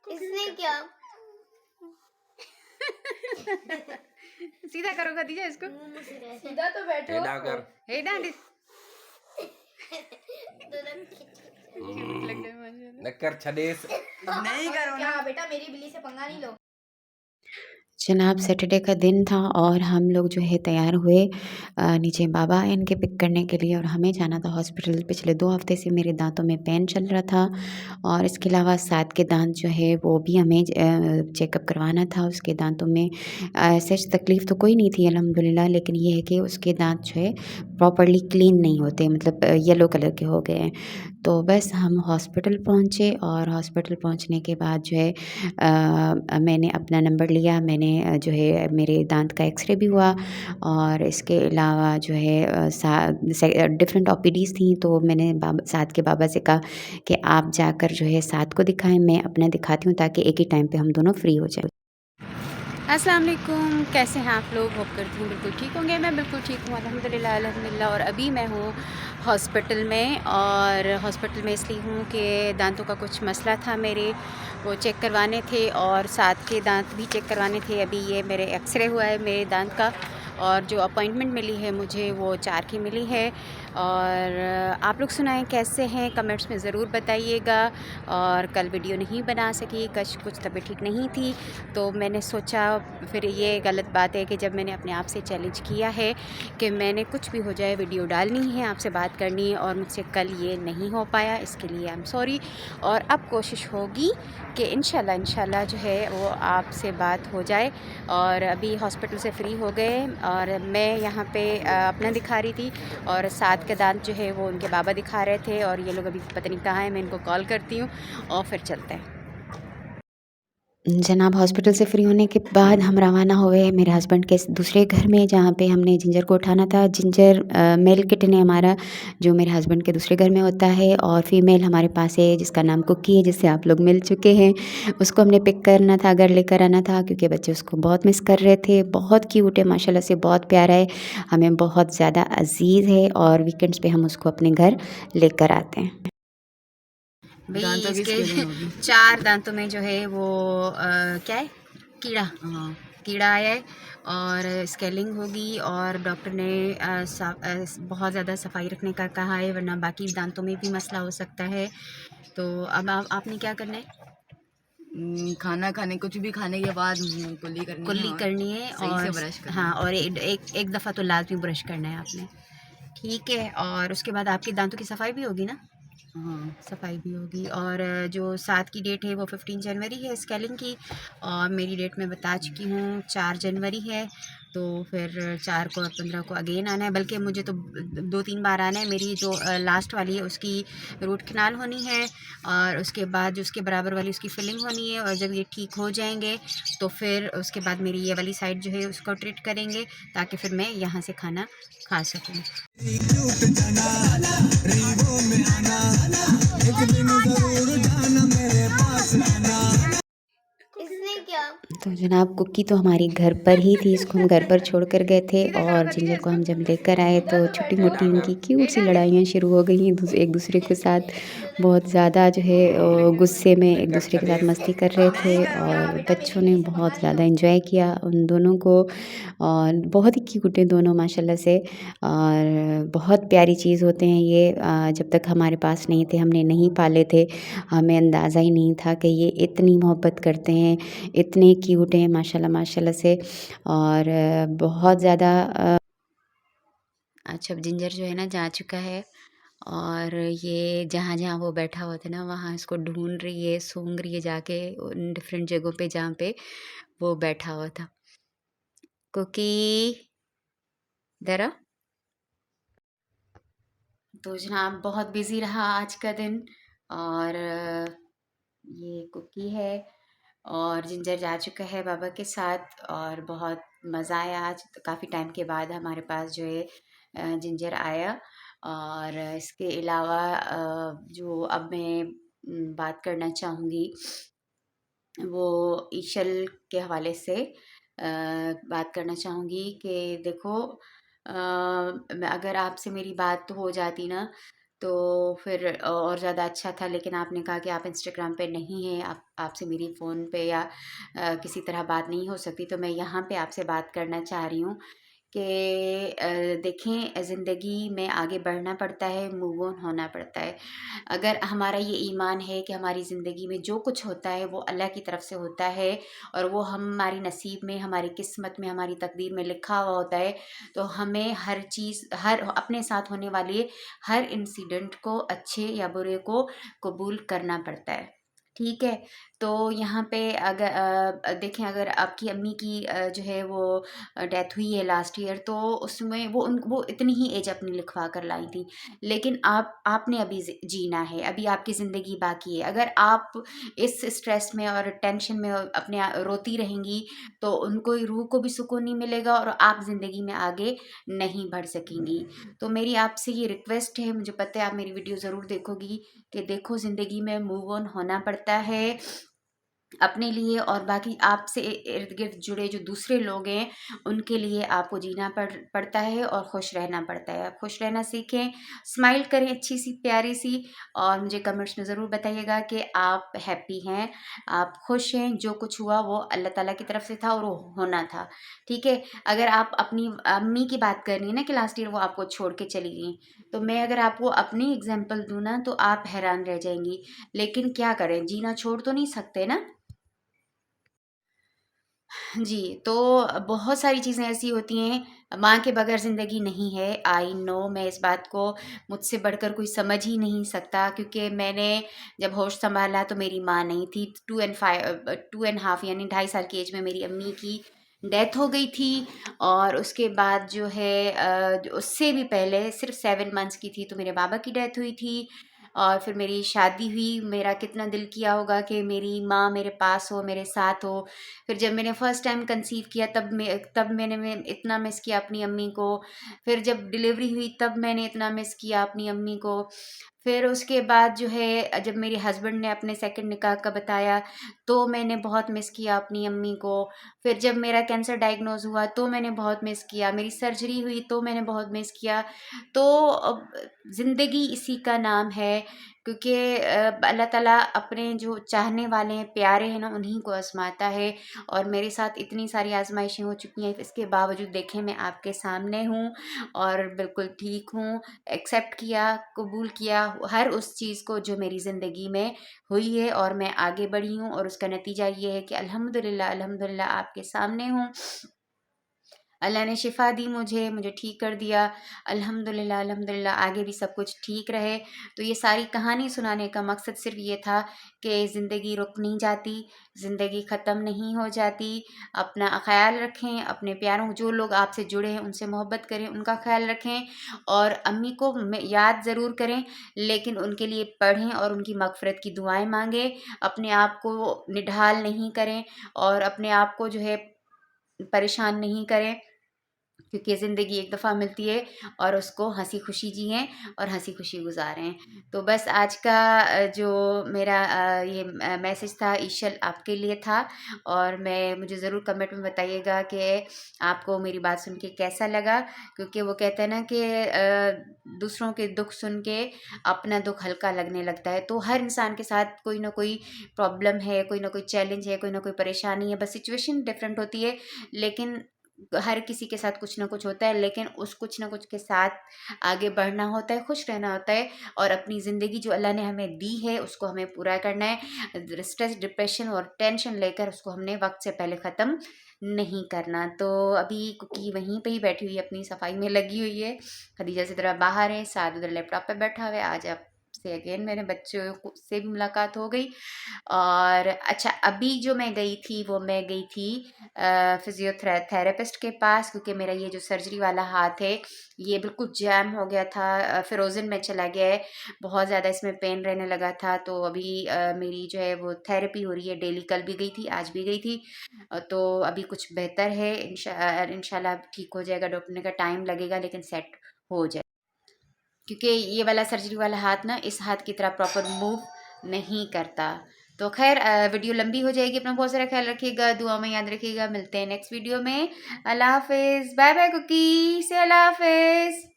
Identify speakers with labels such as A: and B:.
A: इसने क्या?
B: सीधा करो खदीजा इसको।
A: सीधा तो बैठो।
C: टेढ़ा कर।
B: हे डांडी
A: दोनों
B: क्यूट लग रहा है माशाल्लाह।
C: नक्कर छदेस।
B: नहीं करो ना।
A: क्या बेटा, मेरी बिल्ली से पंगा नहीं लो।
D: जनाब सैटरडे का दिन था और हम लोग जो है तैयार हुए नीचे बाबा आए इनके पिक करने के लिए और हमें जाना था हॉस्पिटल। पिछले 2 हफ्ते से मेरे दांतों में पेन चल रहा था और इसके अलावा साथ के दांत जो है वो भी हमें चेकअप करवाना था। उसके दांतों में सच तकलीफ़ तो कोई नहीं थी अल्हम्दुलिल्लाह, लेकिन ये है कि उसके दांत जो है प्रॉपरली क्लीन नहीं होते, मतलब येलो कलर के हो गए हैं। तो बस हम हॉस्पिटल पहुँचे और हॉस्पिटल पहुँचने के बाद जो है मैंने अपना नंबर लिया। मैंने जो है मेरे दांत का एक्सरे भी हुआ और इसके अलावा जो है डिफरेंट ओपीडीज़ थी। तो मैंने साथ के बाबा से कहा कि आप जाकर जो है साथ को दिखाएं, मैं अपना दिखाती हूँ ताकि एक ही टाइम पे हम दोनों फ्री हो जाए।
B: अस्सलाम वालेकुम, कैसे हैं आप लोग? होप करती हूँ बिल्कुल ठीक होंगे। मैं बिल्कुल ठीक हूँ अल्हम्दुलिल्लाह अल्हम्दुलिल्लाह। और अभी मैं हूँ हॉस्पिटल में, और हॉस्पिटल में इसलिए हूँ कि दांतों का कुछ मसला था मेरे, वो चेक करवाने थे और साथ के दांत भी चेक करवाने थे। अभी ये मेरे एक्सरे हुआ है मेरे दांत का, और जो अपॉइंटमेंट मिली है मुझे वो 4 की मिली है। और आप लोग सुनाएं कैसे हैं, कमेंट्स में ज़रूर बताइएगा। और कल वीडियो नहीं बना सकी, कुछ तबीयत ठीक नहीं थी, तो मैंने सोचा, फिर ये गलत बात है कि जब मैंने अपने आप से चैलेंज किया है कि मैंने कुछ भी हो जाए वीडियो डालनी है, आपसे बात करनी है, और मुझसे कल ये नहीं हो पाया, इसके लिए आई एम सॉरी। और अब कोशिश होगी कि इंशाल्लाह जो है वो आपसे बात हो जाए। और अभी हॉस्पिटल से फ्री हो गए और मैं यहाँ पे अपना दिखा रही थी, और साथ के दांत जो है वो उनके बाबा दिखा रहे थे, और ये लोग अभी पता नहीं कहाँ हैं। मैं इनको कॉल करती हूँ और फिर चलते हैं।
D: जनाब हॉस्पिटल से फ्री होने के बाद हम रवाना हुए मेरे हस्बैंड के दूसरे घर में, जहाँ पे हमने जिंजर को उठाना था। जिंजर मेल किटन है हमारा, जो मेरे हस्बैंड के दूसरे घर में होता है, और फीमेल हमारे पास है जिसका नाम कुकी है, जिससे आप लोग मिल चुके हैं। उसको हमने पिक करना था, घर लेकर आना था, क्योंकि बच्चे उसको बहुत मिस कर रहे थे। बहुत क्यूट है माशाल्लाह से, बहुत प्यारा है, हमें बहुत ज़्यादा अजीज़ है, और वीकेंड्स पे हम उसको अपने घर लेकर आते हैं।
B: भाई इसके 4 दांतों में जो है वो क्या है, कीड़ा, कीड़ा आया है और स्केलिंग होगी, और डॉक्टर ने बहुत ज़्यादा सफाई रखने का कहा है, वरना बाकी दांतों में भी मसला हो सकता है। तो अब आपने क्या करना है?
E: खाना खाने, कुछ भी खाने के बाद कुल्ली करनी है और सही से ब्रश करना है।
B: हाँ, और एक दफ़ा तो लाजमी ब्रश करना है आपने, ठीक है। और उसके बाद आपके दांतों की सफाई भी होगी ना?
E: हाँ,
B: सफाई भी होगी। और जो 7 की डेट है वो 15 जनवरी है स्केलिंग की, और मेरी डेट मैं बता चुकी हूँ 4 जनवरी है। तो फिर 4 को और 15 को अगेन आना है, बल्कि मुझे तो 2-3 बार आना है। मेरी जो लास्ट वाली है उसकी रूट कनाल होनी है, और उसके बाद जो उसके बराबर वाली उसकी फिलिंग होनी है, और जब ये ठीक हो जाएंगे तो फिर उसके बाद मेरी ये वाली साइड जो है उसको ट्रीट करेंगे, ताकि फिर मैं यहाँ से खाना खा सकूँ।
A: इसने क्या?
D: तो जनाब कुकी तो हमारी घर पर ही थी, इसको हम घर पर छोड़ कर गए थे, और जिंजर को हम जब लेकर आए तो छोटी मोटी उनकी क्यूट सी लड़ाइयाँ शुरू हो गई एक दूसरे के साथ। बहुत ज़्यादा जो है गुस्से में एक दूसरे के साथ मस्ती कर रहे थे, और बच्चों ने बहुत ज़्यादा एंजॉय किया उन दोनों को, और बहुत ही क्यूट है दोनों माशाल्लाह से। और बहुत प्यारी चीज़ होते हैं ये, जब तक हमारे पास नहीं थे, हमने नहीं पाले थे, हमें अंदाज़ा ही नहीं था कि ये इतनी मोहब्बत करते हैं, इतने क्यूट हैं माशाल्लाह माशाल्लाह से। और बहुत ज़्यादा अच्छा, अब जिंजर जो है ना जा चुका है, और ये जहाँ जहाँ वो बैठा हुआ था ना वहाँ इसको ढूंढ रही है, सूंघ रही है जाके उन डिफरेंट जगहों पे जहाँ पे वो बैठा हुआ था। कुकी दरा। तो जनाब बहुत बिज़ी रहा आज का दिन, और ये कुकी है, और जिंजर जा चुका है बाबा के साथ, और बहुत मज़ा आया आज। तो काफ़ी टाइम के बाद हमारे पास जो है जिंजर आया। और इसके अलावा जो अब मैं बात करना चाहूँगी वो ईशल के हवाले से बात करना चाहूँगी कि देखो, अगर आपसे मेरी बात हो जाती ना, तो फिर और ज़्यादा अच्छा था, लेकिन आपने कहा कि आप इंस्टाग्राम पे नहीं हैं, आपसे मेरी फ़ोन पे या किसी तरह बात नहीं हो सकती, तो मैं यहाँ पे आपसे बात करना चाह रही हूँ कि देखें, ज़िंदगी में आगे बढ़ना पड़ता है, मूव ऑन होना पड़ता है। अगर हमारा ये ईमान है कि हमारी ज़िंदगी में जो कुछ होता है वो अल्लाह की तरफ से होता है और वो हमारी नसीब में, हमारी किस्मत में, हमारी तकदीर में लिखा हुआ होता है, तो हमें हर चीज़, हर अपने साथ होने वाले हर इंसिडेंट को, अच्छे या बुरे को, कबूल करना पड़ता है। ठीक है? तो यहाँ पे अगर देखें, अगर आपकी अम्मी की जो है वो डेथ हुई है लास्ट ईयर, तो उसमें वो इतनी ही एज अपनी लिखवा कर लाई थी, लेकिन आपने अभी जीना है, अभी आपकी ज़िंदगी बाकी है। अगर आप इस स्ट्रेस में और टेंशन में अपने रोती रहेंगी, तो उनको रूह को भी सुकून नहीं मिलेगा और आप ज़िंदगी में आगे नहीं बढ़ सकेंगी। तो मेरी आपसे ये रिक्वेस्ट है, मुझे पता है आप मेरी वीडियो ज़रूर देखोगी, कि देखो, ज़िंदगी में मूव ऑन होना पड़ता है अपने लिए, और बाकी आपसे इर्द गिर्द जुड़े जो दूसरे लोग हैं उनके लिए आपको जीना पड़ता है और खुश रहना पड़ता है। आप खुश रहना सीखें, स्माइल करें अच्छी सी, प्यारी सी, और मुझे कमेंट्स में ज़रूर बताइएगा कि आप हैप्पी हैं, आप खुश हैं, जो कुछ हुआ वो अल्लाह ताला की तरफ से था और वो होना था। ठीक है? अगर आप अपनी अम्मी की बात कर रही हैं ना कि लास्ट ईयर वो आपको छोड़ के चली गई, तो मैं अगर आपको अपनी एग्जाम्पल दूँ ना, तो आप हैरान रह जाएंगी। लेकिन क्या करें, जीना छोड़ तो नहीं सकते ना। जी, तो बहुत सारी चीज़ें ऐसी होती हैं, माँ के बगैर ज़िंदगी नहीं है। आई नो, मैं इस बात को, मुझसे बढ़कर कोई समझ ही नहीं सकता, क्योंकि मैंने जब होश संभाला तो मेरी माँ नहीं थी। 2 एंड हाफ़ यानी 2.5 साल की एज में मेरी अम्मी की डेथ हो गई थी, और उसके बाद जो है उससे भी पहले सिर्फ 7 मंथ्स की थी तो मेरे बाबा की डेथ हुई थी, और फिर मेरी शादी हुई। मेरा कितना दिल किया होगा कि मेरी माँ मेरे पास हो, मेरे साथ हो। फिर जब मैंने फ़र्स्ट टाइम कंसीव किया, तब मैं इतना मिस किया अपनी अम्मी को। फिर जब डिलीवरी हुई तब मैंने इतना मिस किया अपनी अम्मी को। फिर उसके बाद जो है जब मेरे हस्बैंड ने अपने सेकंड निकाह का बताया, तो मैंने बहुत मिस किया अपनी अम्मी को। फिर जब मेरा कैंसर डायग्नोज़ हुआ तो मैंने बहुत मिस किया। मेरी सर्जरी हुई तो मैंने बहुत मिस किया। तो अब ज़िंदगी इसी का नाम है, क्योंकि अल्लाह ताला अपने जो चाहने वाले हैं, प्यारे हैं ना, उन्हीं को आज़माता है। और मेरे साथ इतनी सारी आज़माइशें हो चुकी हैं, इसके बावजूद देखें मैं आपके सामने हूँ और बिल्कुल ठीक हूँ। एक्सेप्ट किया, कबूल किया हर उस चीज़ को जो मेरी ज़िंदगी में हुई है, और मैं आगे बढ़ी हूँ, और उसका नतीजा ये है कि अल्हम्दुलिल्लाह, अल्हम्दुलिल्लाह आपके सामने हूँ। अल्लाह ने शिफ़ा दी मुझे ठीक कर दिया। अल्हम्दुलिल्लाह, अल्हम्दुलिल्लाह, आगे भी सब कुछ ठीक रहे। तो ये सारी कहानी सुनाने का मकसद सिर्फ़ ये था कि ज़िंदगी रुक नहीं जाती, ज़िंदगी ख़त्म नहीं हो जाती। अपना ख़्याल रखें, अपने प्यारों, जो लोग आपसे जुड़े हैं उनसे मोहब्बत करें, उनका ख़्याल रखें, और अम्मी को याद ज़रूर करें, लेकिन उनके लिए पढ़ें और उनकी मग़फ़िरत की दुआएँ माँगें। अपने आप को निढाल नहीं करें और अपने आप को जो है परेशान नहीं करें, क्योंकि ज़िंदगी एक दफ़ा मिलती है, और उसको हँसी खुशी जिएँ और हँसी खुशी गुजारें। तो बस आज का जो मेरा ये मैसेज था ईशल आपके लिए था, और मुझे ज़रूर कमेंट में बताइएगा कि आपको मेरी बात सुन के कैसा लगा, क्योंकि वो कहते हैं ना कि दूसरों के दुख सुन के अपना दुख हल्का लगने लगता है। तो हर इंसान के साथ कोई ना कोई प्रॉब्लम है, कोई ना कोई चैलेंज है, कोई ना कोई परेशानी है, बस सिचुएशन डिफरेंट होती है, लेकिन हर किसी के साथ कुछ ना कुछ होता है। लेकिन उस कुछ ना कुछ के साथ आगे बढ़ना होता है, खुश रहना होता है, और अपनी ज़िंदगी जो अल्लाह ने हमें दी है उसको हमें पूरा करना है। स्ट्रेस, डिप्रेशन और टेंशन लेकर उसको हमने वक्त से पहले ख़त्म नहीं करना। तो अभी कुकी वहीं पे ही बैठी हुई है, अपनी सफाई में लगी हुई है। खदीजा से ज़रा बाहर है, साद उधर लैपटॉप पे बैठा हुआ है। आज आपसे अगेन मेरे बच्चों से भी मुलाकात हो गई। और अच्छा, अभी जो मैं गई थी वो मैं गई थी फिजियोथेरेपिस्ट के पास, क्योंकि मेरा ये जो सर्जरी वाला हाथ है ये बिल्कुल जैम हो गया था, फ्रोज़न में चला गया है, बहुत ज़्यादा इसमें पेन रहने लगा था। तो अभी मेरी जो है वो थेरेपी हो रही है डेली। कल भी गई थी, आज भी गई थी। तो अभी कुछ बेहतर है, इंशाल्लाह ठीक हो जाएगा। डॉक्टर ने कहा टाइम लगेगा लेकिन सेट हो जाए, क्योंकि ये वाला सर्जरी वाला हाथ ना इस हाथ की तरह प्रॉपर मूव नहीं करता। तो खैर वीडियो लंबी हो जाएगी, अपना बहुत सारा ख्याल रखिएगा, दुआ में याद रखिएगा। मिलते हैं नेक्स्ट वीडियो में। अल्लाह हाफिज़, बाय बाय कुकी से, अल्लाह हाफिज़।